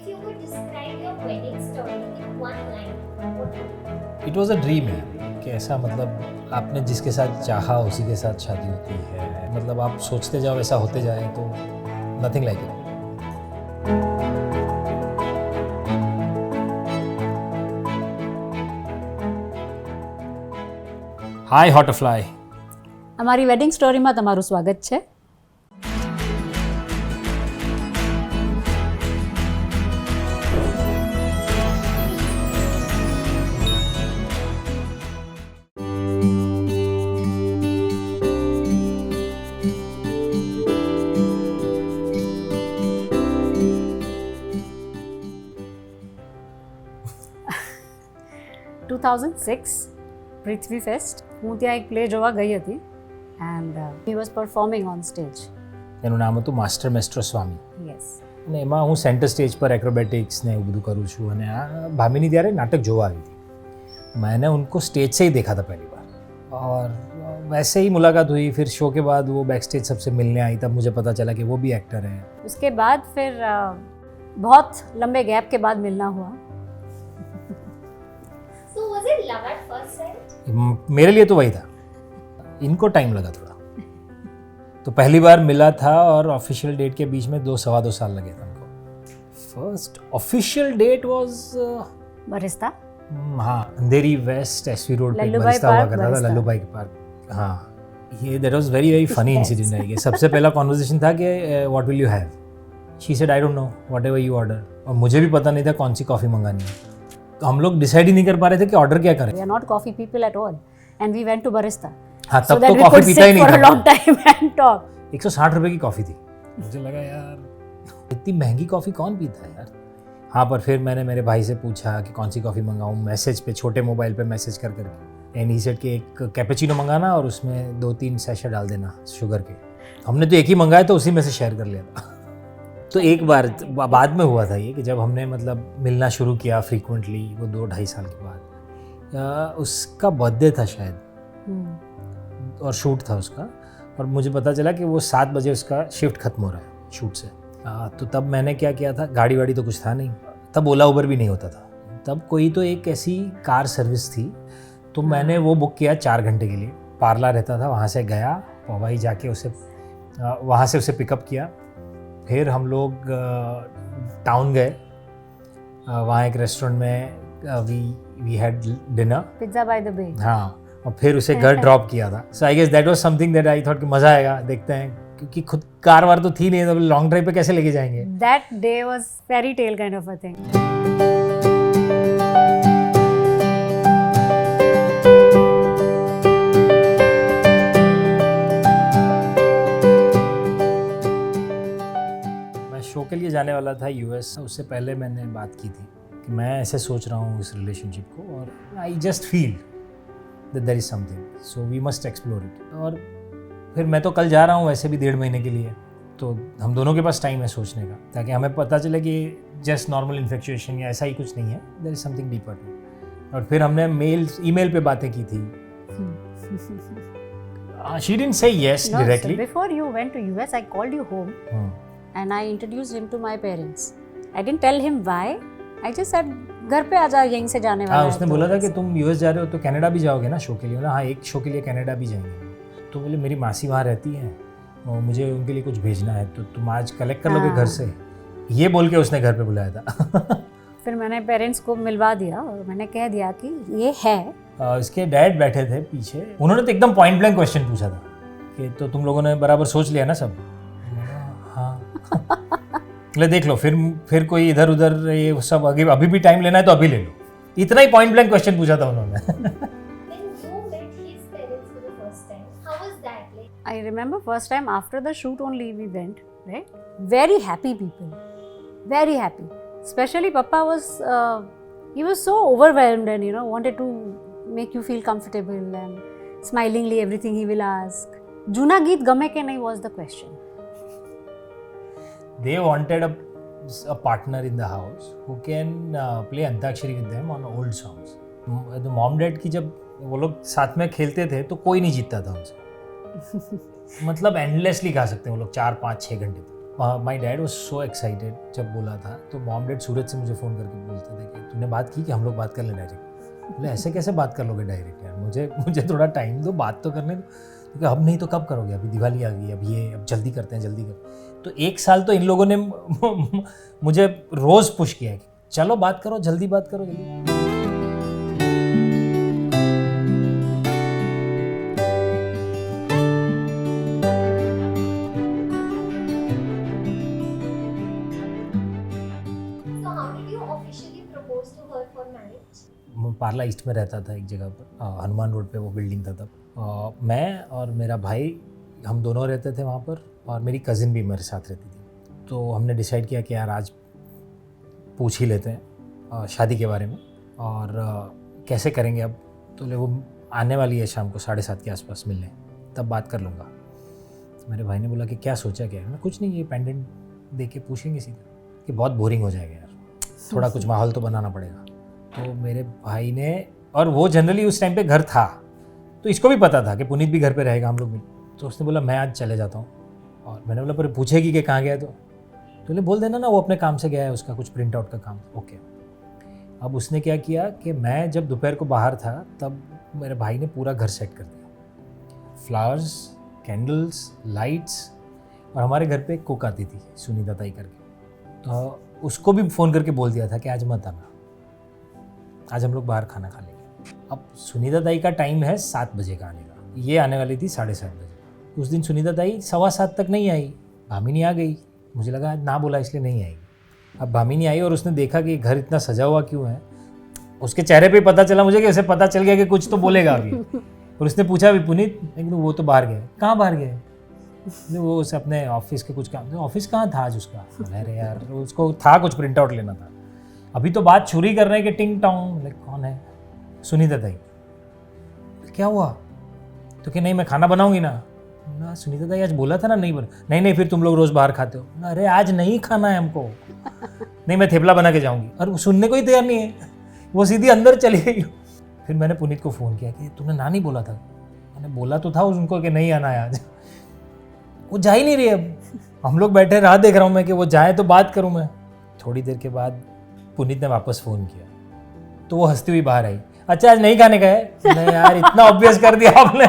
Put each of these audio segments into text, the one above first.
If you could describe your wedding story in one line, what would it be? It was a dream है कि ऐसा मतलब आपने जिसके साथ चाहा उसी के साथ शादी होती है, मतलब आप सोचते जाओ ऐसा होते जाए तो नथिंग लाइक इट. હાય હોટફ્લાય. અમારી વેડિંગ સ્ટોરીમાં તમારું સ્વાગત છે. પૃથ્વી ફેસ્ટ, હું ત્યાં એક પ્લે જોવા ગઈ હતી and he was performing on stage. એનું નામ હતું માસ્ટર મેસ્ટ્રો સ્વામી યસ. અને એમાં હું સેન્ટર સ્ટેજ પર એક્રોબેટિક્સ ને એવું બધું કરું છું. અને આ ભામીની ત્યારે નાટક જોવા આવી थी. मैंने उनको स्टेज से ही देखा था पहली बार और वैसे ही मुलाकात हुई. फिर शो के बाद वो बैक स्टेज सबसे मिलने आई, तब मुझे पता चला कि वो भी एक्टर है. उसके बाद फिर बहुत लंबे गैप के बाद मिलना हुआ. So was it love at first sight? मेरे लिए तो वही था. इनको टाइम लगा थोड़ा. तो पहली बार मिला था और ऑफिशियल डेट के बीच में 2-2.5 साल लगे थे हमको. First official date was Barista. हाँ, अंधेरी वेस्ट एसवी रोड पे लल्लूभाई बरिस्ता हुआ पार्क, करता था, बरिस्ता. लल्लूभाई के पार्क. हाँ, ये that was very very funny incident है. ये सबसे पहला कॉन्वर्सेशन था कि what will you have. She said I don't know, whatever you order. और मुझे भी पता नहीं था कौन सी कॉफ़ी मंगानी है. तो हम लोग डिसाइड ही नहीं कर पा रहे थे कि ऑर्डर क्या करें. We are not coffee people at all and we went to barista. हाँ, So तब that तो we कॉफ़ी could पीता ही sit नहीं for a long था. time and talk. 160 रुपए की कॉफ़ी थी. मुझे लगा यार इतनी महंगी कॉफ़ी कौन पीता है यार. हाँ, पर फिर मैंने मेरे भाई से पूछा कि कौन सी कॉफ़ी मंगाऊँ. मैसेज पे, छोटे मोबाइल पे मैसेज कर करके. एंड ही सेड कि एक कैपेचिनो मंगाना और उसमें 2-3 सैशे डाल देना शुगर के. हमने तो एक ही मंगाया तो उसी में से शेयर कर लिया था. तो एक बार बाद में हुआ था ये कि जब हमने मतलब मिलना शुरू किया फ्रीक्वेंटली, वो 2-2.5 साल के बाद. उसका बर्थडे था शायद और शूट था उसका. और मुझे पता चला कि वो 7 बजे उसका शिफ्ट खत्म हो रहा है शूट से. तो तब मैंने क्या किया था, गाड़ी वाड़ी तो कुछ था नहीं, तब ओला उबर भी नहीं होता था. तब कोई तो एक ऐसी कार सर्विस थी, तो मैंने वो बुक किया 4 घंटे के लिए. पार्ला रहता था, वहाँ से गया पवाई जाके उसे वहाँ से उसे पिकअप किया. फिर हम लोग टाउन गए. वहाँ एक रेस्टोरेंट में we had dinner. Pizza by the Bay. हाँ, और फिर उसे घर ड्रॉप किया था. So I guess that was something that I thought कि मज़ा आएगा, देखते हैं. क्योंकि खुद कार वार तो थी नहीं, तो लॉन्ग ड्राइव पे कैसे लेके जाएंगे. That day was fairy tale kind of a thing. मैं शो के लिए जाने वाला था यूएस. उससे पहले मैंने बात की थी कि मैं ऐसे सोच रहा हूँ इस रिलेशनशिप को, और I just feel that there is something, so we must explore it. और फिर मैं तो कल जा रहा हूँ वैसे भी 1.5 महीने के लिए, तो हम दोनों के पास टाइम है सोचने का, ताकि हमें पता चले कि जस्ट नॉर्मल इन्फेक्चुएशन या ऐसा ही कुछ नहीं है, there is something deeper too. और फिर हमने ईमेल पे बातें की थी. She didn't say yes No, directly. so before you went to US, I called you home and I introduced him to my parents. I didn't tell him why. I just said घर पे आ जा, यहीं से जाने वाला हाँ, है. उसने तो बोला था कि तुम यूएस जा रहे हो तो कनाडा भी जाओगे ना शो के लिए. ना, हाँ, एक शो के लिए कनाडा भी जाएंगे. तो बोले मेरी मासी वहाँ रहती है और मुझे उनके लिए कुछ भेजना है, तो तुम आज कलेक्ट कर लोगे घर से. ये बोल के उसने घर पे बुलाया था. फिर मैंने पेरेंट्स को मिलवा दिया और मैंने कह दिया कि ये है. इसके डैड बैठे थे पीछे. उन्होंने तो एकदम पॉइंट ब्लैंक क्वेश्चन पूछा था कि तो तुम लोगों ने बराबर सोच लिया ना सब. हाँ. ले देख लो, फिर कोई इधर उधर ये सब अभी भी टाइम लेना है तो अभी ले लो. इतना ही पॉइंट ब्लैंक क्वेश्चन पूछा था उन्होंने. When you met his parents for the first time, how was that like? I remember first time after the shoot only we went, right? Very happy people, very happy. Especially Papa was, he was so overwhelmed and wanted to make you feel comfortable and smilingly everything he will ask. Juna Geet game ke nahi was the question. They wanted a partner in the house who can play antakshari with them on old songs. The mom dad की जब वो लोग साथ में खेलते थे तो कोई नहीं जीतता था उनसे. मतलब एंडलेसली गा सकते हैं वो लोग 4-5-6 घंटे तक. My dad was so excited जब बोला था, तो मॉम डैड सूरत से मुझे फ़ोन करके बोलते थे कि तूने बात की कि हम लोग बात कर लें डायरेक्ट। बोले ऐसे कैसे बात कर लोगे डायरेक्ट यार, मुझे थोड़ा टाइम दो, बात तो करने दो। क्योंकि अब नहीं तो कब करोगे, अभी दिवाली आ गई, अब जल्दी करते हैं, जल्दी कर। तो 1 साल तो इन लोगों ने मुझे रोज़ पुश किया है कि चलो बात करो, जल्दी बात करो, जल्दी। So how did you officially propose to her for marriage? Parle east में रहता था एक जगह पर, हनुमान रोड पे वो बिल्डिंग था तब। मैं और मेरा भाई हम दोनों रहते थे वहाँ पर, और मेरी कज़िन भी मेरे साथ रहती थी। तो हमने डिसाइड किया कि यार आज पूछ ही लेते हैं शादी के बारे में, और कैसे करेंगे अब। तो वो आने वाली है शाम को 7:30 के आसपास मिलने, तब बात कर लूँगा। मेरे भाई ने बोला कि क्या सोचा क्या है। मैं कुछ नहीं, ये पेंडेंट दे के पूछेंगे सीधा, कि बहुत बोरिंग हो जाएगा यार, थोड़ा कुछ माहौल तो बनाना पड़ेगा। तो मेरे भाई ने, और वो जनरली उस टाइम पे घर था, तो इसको भी पता था कि पुनीत भी घर पे रहेगा, हम लोग भी। तो उसने बोला मैं आज चले जाता हूँ। और मैंने बोला पर पूछेगी कि कहाँ गया, तो बोले बोल देना ना वो अपने काम से गया है, उसका कुछ प्रिंट आउट का काम। ओके। अब उसने क्या किया कि मैं जब दोपहर को बाहर था तब मेरे भाई ने पूरा घर सेट कर दिया, फ्लावर्स, कैंडल्स, लाइट्स। और हमारे घर पे एक कुक आती थी सुनीता ताई करके, तो उसको भी फ़ोन करके बोल दिया था कि आज मत आना, आज हम लोग बाहर खाना खा लेंगे। अब सुनीता ताई का टाइम है 7 बजे का आने का, ये आने वाली थी 7:30 बजे। उस दिन सुनीता ताई 7:15 तक नहीं आई, भामिनी आ गई। मुझे लगा आज ना बोला इसलिए नहीं आएगी। अब भामिनी आई और उसने देखा कि घर इतना सजा हुआ क्यों है। उसके चेहरे पे पता चला मुझे कि उसे पता चल गया कि कुछ तो बोलेगा अभी। और उसने पूछा भी पुनीत, लेकिन वो तो बाहर गए। कहाँ बाहर गए? वो उसे अपने ऑफिस के कुछ काम, ऑफिस कहाँ था आज उसका? अरे यार उसको था कुछ प्रिंट आउट लेना था। अभी तो बात छुरी कर रहे हैं कि टिंग टोंग। कौन है? सुनीता ताई। क्या हुआ? तो कि नहीं मैं खाना बनाऊंगी ना। सुनीता ताई आज बोला था ना नहीं बना। नहीं फिर तुम लोग रोज बाहर खाते हो। अरे आज नहीं खाना है हमको। नहीं मैं थेपला बना के जाऊंगी। और वो सुनने को ही तैयार नहीं है, वो सीधी अंदर चली गई। फिर मैंने पुनीत को फ़ोन किया कि तूने ना नहीं बोला था। मैंने बोला तो था उनको कि नहीं आना है आज। वो जा ही नहीं रही। अब हम लोग बैठे राह देख रहा हूँ मैं कि वो जाए तो बात करूँ मैं। थोड़ी देर के बाद पुनीत ने वापस फ़ोन किया, तो वो हंसती हुई बाहर आई। अच्छा आज नहीं खाने का है? नहीं यार इतना ऑब्वियस कर दिया आपने।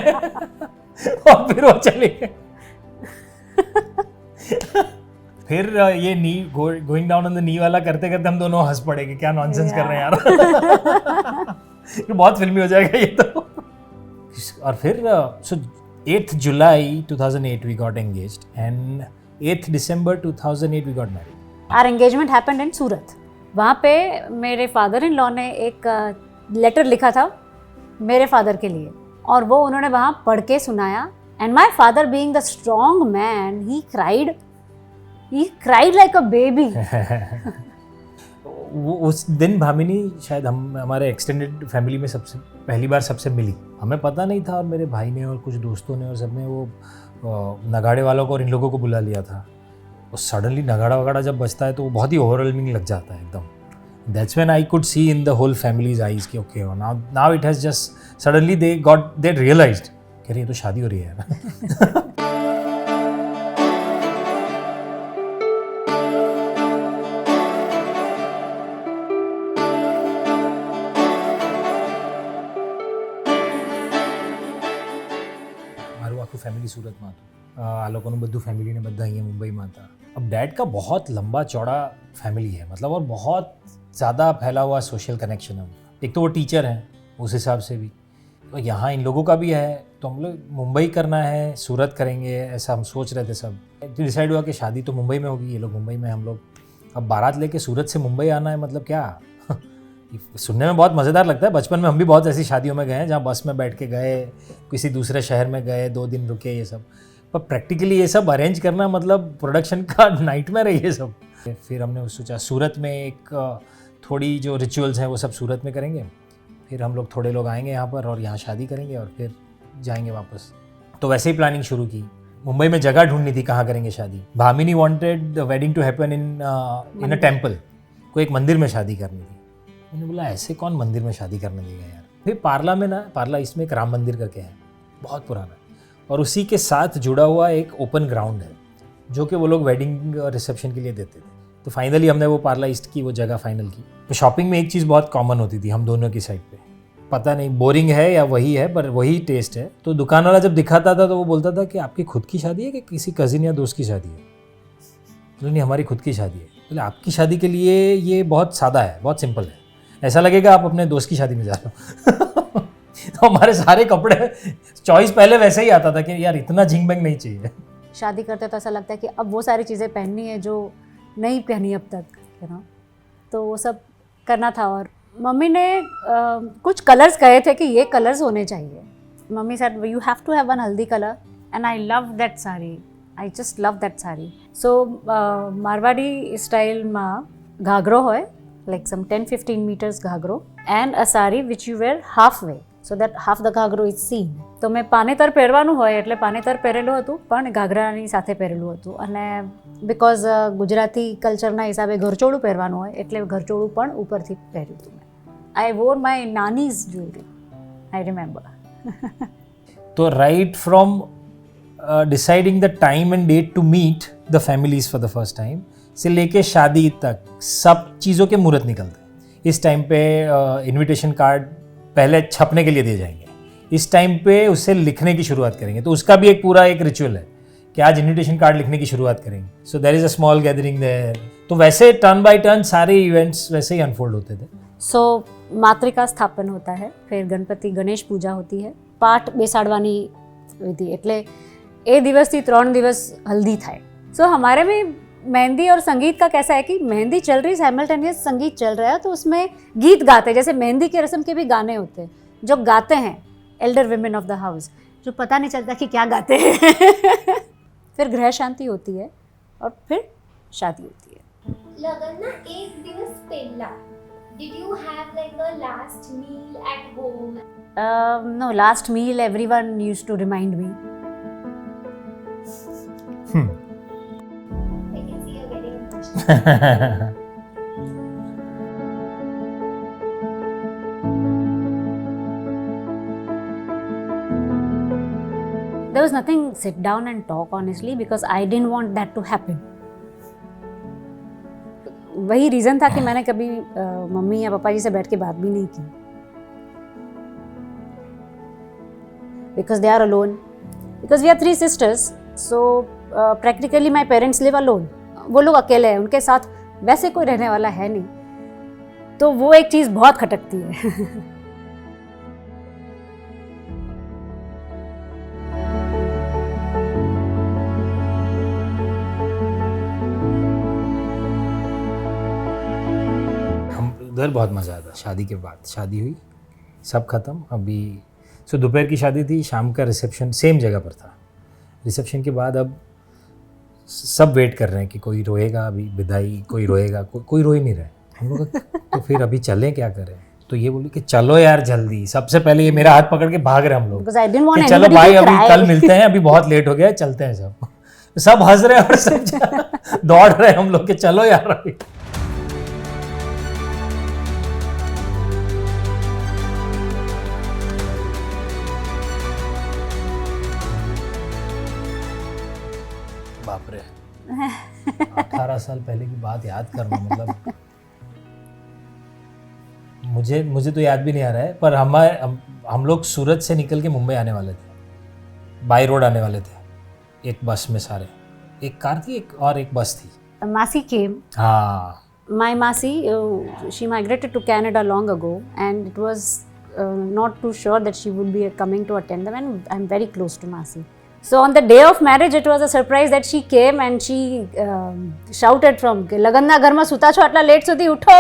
और फिर वो चले गए। फिर ये knee going down on the knee वाला करते करते हम दोनों हंस पड़े कि क्या नॉनसेंस कर रहे हैं यार। ये बहुत फिल्मी हो जाएगा ये तो। और फिर सो 8th July 2008 we got engaged and 8th December 2008 we got married. Our engagement happened in सूरत। वहाँ पे मेरे फादर इन लॉ ने एक लेटर लिखा था मेरे फादर के लिए, और वो उन्होंने वहाँ पढ़ के सुनाया। And my father being the strong man, he cried like a baby. वो उस दिन भामिनी शायद हमारे एक्सटेंडेड फैमिली में सबसे पहली बार सबसे मिली। हमें पता नहीं था, और मेरे भाई ने और कुछ दोस्तों ने और सबने वो नगाड़े वालों को और इन लोगों को बुला लिया था। और सडनली नगाड़ा वगाड़ा जब बजता है तो वो बहुत ही ओवरवेलमिंग लग जाता है एकदम। That's when I could see in the whole families eyes कि okay now it has just suddenly they realised कि ये तो शादी हो रही है। ફેમિલી સુરતમાં હતું, આ લોકોનું બધું ફેમિલીને બધા અહીંયા મુંબઈમાં હતા। अब डैड का बहुत लंबा चौड़ा फैमिली है, मतलब, और बहुत ज़्यादा फैला हुआ सोशल कनेक्शन है। एक तो वो टीचर हैं, उस हिसाब से भी तो यहाँ इन लोगों का भी है। तो हम लोग मुंबई करना है, सूरत करेंगे, ऐसा हम सोच रहे थे सब। डिसाइड हुआ कि शादी तो मुंबई में होगी, ये लोग मुंबई में, हम लोग अब बारात लेके सूरत से मुंबई आना है। मतलब क्या सुनने में बहुत मज़ेदार लगता है। बचपन में हम भी बहुत ऐसी शादियों में गए हैं जहाँ बस में बैठ के गए, किसी दूसरे शहर में गए, 2 दिन रुके, ये सब। पर प्रैक्टिकली ये सब अरेंज करना मतलब प्रोडक्शन का नाइटमेयर है ये सब। फिर हमने सोचा सूरत में एक थोड़ी जो रिचुअल्स हैं वो सब सूरत में करेंगे, फिर हम लोग थोड़े लोग आएंगे यहाँ पर और यहाँ शादी करेंगे और फिर जाएंगे वापस। तो वैसे ही प्लानिंग शुरू की। मुंबई में जगह ढूंढनी थी कहाँ करेंगे शादी। Bhamini wanted the wedding to happen in a temple, कोई एक मंदिर में शादी करनी थी। मैंने बोला ऐसे कौन मंदिर में शादी करने देगा यार। फिर पार्ला में ना, पार्ला इसमें एक राम मंदिर करके है, बहुत पुराना, और उसी के साथ जुड़ा हुआ एक ओपन ग्राउंड है। जो कि वो लोग वेडिंग रिसेप्शन के लिए देते थे। तो फाइनली हमने वो पार्ला ईस्ट की वो जगह फाइनल की। तो शॉपिंग में एक चीज़ बहुत कॉमन होती थी हम दोनों की साइड पे, पता नहीं बोरिंग है या वही है पर वही टेस्ट है। तो दुकान वाला जब दिखाता था तो वो बोलता था कि आपकी खुद की शादी है कि किसी कजिन या दोस्त की शादी है? बोले नहीं हमारी खुद की शादी है। बोले आपकी शादी के लिए ये बहुत सादा है, बहुत सिंपल है, ऐसा लगेगा आप अपने दोस्त की शादी में जा रहे हो। तो हमारे सारे कपड़े चॉइस पहले वैसे ही आता था कि यार इतना झिंग बैंग नहीं चाहिए। शादी करते तो ऐसा लगता है कि अब वो सारी चीज़ें पहननी है जो नहीं पहनी अब तक, यू नो, तो वो सब करना था। और मम्मी ने कुछ कलर्स कहे थे कि ये कलर्स होने चाहिए। Mummy said you have to have one haldi colour and I love that sari, I just love that sari. So Marwari style में घाघरो होय, like some 10-15 meters घाघरो and a saree which you wear halfway so that half the ghagra is seen. તો મેં પાનેતર પહેરવાનું હોય એટલે પાનેતર પહેરેલું હતું પણ ઘાઘરાની સાથે પહેરેલું હતું, અને બિકોઝ ગુજરાતી કલ્ચરના હિસાબે ઘરચોળું પહેરવાનું હોય એટલે ઘરચોળું પણ ઉપરથી પહેર્યું હતું મેં. I wore my nani's jewelry, I remember. तो right from deciding the time and date to meet the families for the first time से लेके शादी तक सब चीज़ों के मुहूर्त निकलते हैं। इस टाइम पे इनविटेशन कार्ड पहले छपने के लिए दिए जाएंगे, इस टाइम पे उसे लिखने की शुरुआत करेंगे। तो उसका भी एक पूरा एक रिचुअल है कि आज इनविटेशन कार्ड लिखने की शुरुआत करेंगे। So there is a small gathering there. तो वैसे टर्न बाय टर्न सारे इवेंट्स वैसे ही अनफोल्ड होते थे। सो मातृका स्थापन होता है, फिर गणपति गणेश पूजा होती है, पाठ बेसाड़वानी विधि એટલે એ દિવસથી 3 દિવસ हल्दी થાય। सो हमारे में मेहंदी और संगीत का कैसा है कि मेहंदी चल रही, साइमल्टेनियस संगीत चल रहा है, तो उसमें गीत गाते हैं। जैसे मेहंदी की रस्म के भी गाने होते हैं जो गाते हैं Elder women of the house, जो पता नहीं चलता कि क्या गाते हैं। फिर गृह शांति होती है और फिर शादी होती है। લગનના એક દિવસ પહેલા did you have like a last meal at home? No, last meal everyone used to remind me. I can see you're getting emotional. There was nothing sit down and talk honestly because I didn't want that to happen. वही reason था कि मैंने कभी mummy या पापा जी से बैठ के बात भी नहीं की, because they are alone, because we are 3 sisters, so practically my parents live alone. वो लोग अकेले हैं, उनके साथ वैसे कोई रहने वाला है नहीं, तो वो एक चीज़ बहुत खटकती है। उधर बहुत मज़ा आता। शादी के बाद शादी हुई, सब ख़त्म। अभी सो दोपहर की शादी थी, शाम का रिसेप्शन सेम जगह पर था। रिसेप्शन के बाद अब सब वेट कर रहे हैं कि कोई रोएगा, अभी विदाई कोई रोएगा, कोई रो ही नहीं रहा है। हम लोग तो फिर अभी चलें क्या करें? तो ये बोले कि चलो यार जल्दी। सबसे पहले ये मेरा हाथ पकड़ के भाग रहे हम लोग Because I didn't want कि चलो anybody भाई to अभी cry. कल मिलते हैं, अभी बहुत लेट हो गया है, चलते हैं। सब हंस रहे हैं और सब दौड़ रहे हैं हम लोग कि चलो यार अभी। बाप रे, 18 साल पहले की बात याद करना, मतलब मुझे तो याद भी नहीं आ रहा है। पर हम लोग सूरत से निकल के मुंबई आने वाले थे, बाई रोड आने वाले थे, एक बस में सारे, एक कार थी और एक बस थी। Masi came. हाँ, My Masi, she migrated to Canada long ago, and it was not too sure that she would be coming to attend them, and I'm very close to Masi. So on the day of marriage, it was a surprise that she came and she shouted from લગનના ઘરમાં સુતા છો આટલા late સુધી ઉઠો.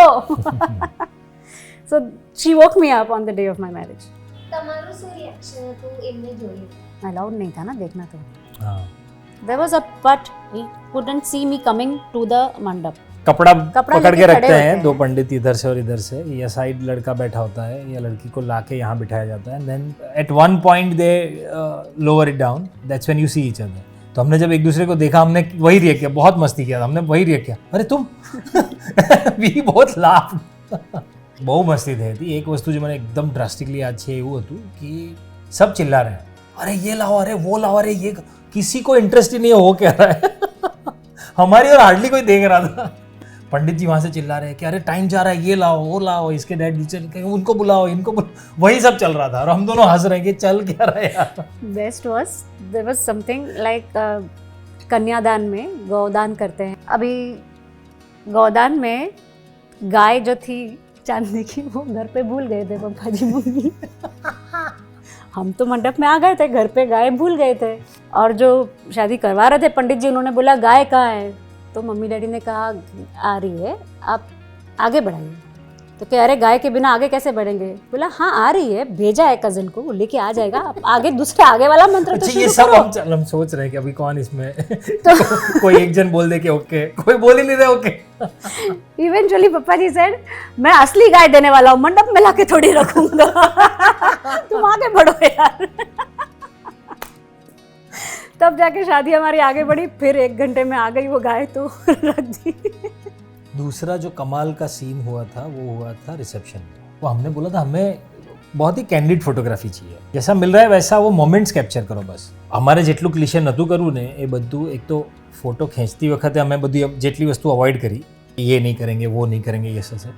So she woke me up on the day of my marriage. તમારું શું reaction હતું એમને જોઈને? Allowed नहीं था ना देखना तो. हाँ। There was a but he couldn't see me coming to the mandap. कपड़ा कपड़ा पकड़ के लेके खड़े रखते होते हैं हैं। 2 पंडित इधर से और इधर से, या साइड लड़का बैठा होता है या लड़की को लाके यहाँ बिठाया जाता है। Then at one point they lower it down, that's when you see each other. तो हमने जब एक दूसरे को देखा, हमने वही रिएक्ट किया, बहुत मस्ती किया, हमने वही रिएक्ट किया, अरे तुम। वी बहुत लाफ। બહુ મસ્તી થઈ હતી। એક વસ્તુ જે મને એકદમ ડ્રાસ્ટિકલી યાદ છે એવું હતું कि सब चिल्ला रहे हैं, अरे ये लाओ, अरे वो लाओ, अरे ये, किसी को इंटरेस्ट ही नहीं है हो क्या रहा है। हमारी और हार्डली कोई देख रहा था। पंडित जी वहां से चिल्ला रहे हैं कि अरे टाइम जा रहा है, ये लाओ वो लाओ, इसके डैड टीचर उनको बुलाओ इनको वही सब चल रहा था और हम दोनों हंस रहे हैं कि चल क्या रहा है यार। Best was there was something like kanyadaan में गौदान करते हैं। अभी गौदान में गाय जो थी चांदी की वो घर पे भूल गए थे पप्पा जी मम्मी। हम तो मंडप में आ गए थे, घर पे गाय भूल गए थे। और जो शादी करवा रहे थे पंडित जी, उन्होंने बोला गाय कहाँ है, तो मम्मी डैडी ने कहा आ रही है, आप आगे बढ़ाइए। तो कह अरे गाय के बिना आगे कैसे बढ़ेंगे, बोला हाँ आ रही है, भेजा है कजन को, वो लेके आ जाएगा, आप आगे दूसरे आगे वाला मंत्र तो अच्छा, ये शुरू सब करो। हम सोच रहे हैं कि अभी कौन इसमें कोई एक जन बोल दे के ओके, कोई बोल ही नहीं रहे ओके। इवेंचुअली पप्पा जी सेड मैं असली गाय देने वाला हूँ, मंडप में लाके थोड़ी रखूंगा। तुम आगे बढ़ो यार। तब जाके शादी हमारी आगे बढ़ी, फिर 1 घंटे में आ गई वो गाय तो रख दी। दूसरा जो कमाल का सीन हुआ था वो हुआ था रिसेप्शन में। वो हमने बोला था हमें बहुत ही कैंडिड फोटोग्राफी चाहिए, जैसा मिल रहा है वैसा वो मोमेंट्स कैप्चर करो बस। અમારે જેટલું ક્લિશે નહોતું કરવું ને એ બધું, એક તો ફોટો ખેંચતી વખતે અમે બધી જેટલી વસ્તુ અવॉइड करी, ये नहीं करेंगे वो नहीं करेंगे ये सब,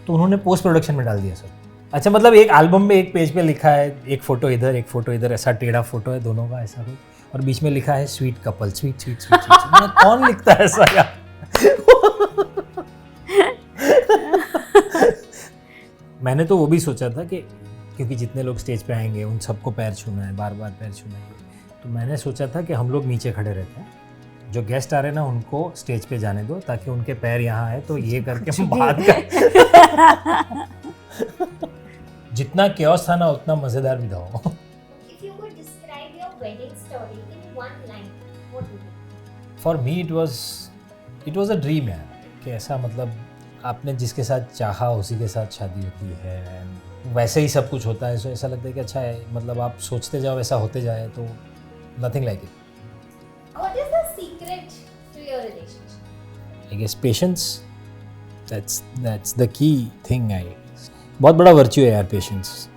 तो उन्होंने पोस्ट प्रोडक्शन में डाल दिया सर। अच्छा मतलब एक एल्बम में एक पेज पे लिखा है एक फोटो इधर एक फोटो इधर, ऐसा टेढ़ा फोटो है दोनों का ऐसा कुछ, और बीच में लिखा है sweet couple, sweet sweet sweet. कौन लिखता है ऐसा यार? मैंने तो वो भी सोचा था कि क्योंकि जितने लोग स्टेज पे आएंगे उन सबको पैर छूना है, बार बार पैर छूना है, तो मैंने सोचा था कि हम लोग नीचे खड़े रहते हैं, जो गेस्ट आ रहे हैं ना उनको स्टेज पे जाने दो ताकि उनके पैर यहाँ आए, तो ये करके हम बात कर। जितना chaos था ना उतना मजेदार भी था। If you could describe your wedding story in one line, what would it be? For me it was a dream यार, कि ऐसा मतलब आपने जिसके साथ चाहा उसी के साथ शादी होती है, वैसे ही सब कुछ होता है, सो ऐसा लगता है कि अच्छा है, मतलब आप सोचते जाओ वैसा होते जाए, तो nothing like it. What is the secret to your relationship? I guess patience, that's the key thing. I बहुत बड़ा वर्च्यू है यार patience.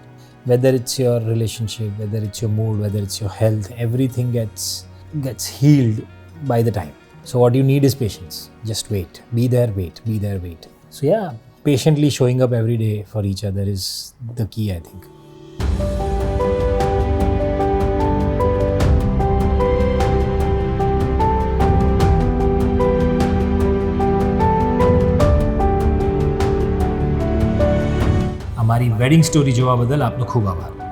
Whether it's your relationship, whether it's your mood, whether it's your health, everything gets healed by the time. So what you need is patience. Just wait. Be there, wait. Be there, wait. So yeah, patiently showing up every day for each other is the key, I think. हमारी wedding story જોવા બદલ આપનો ખૂબ આભાર।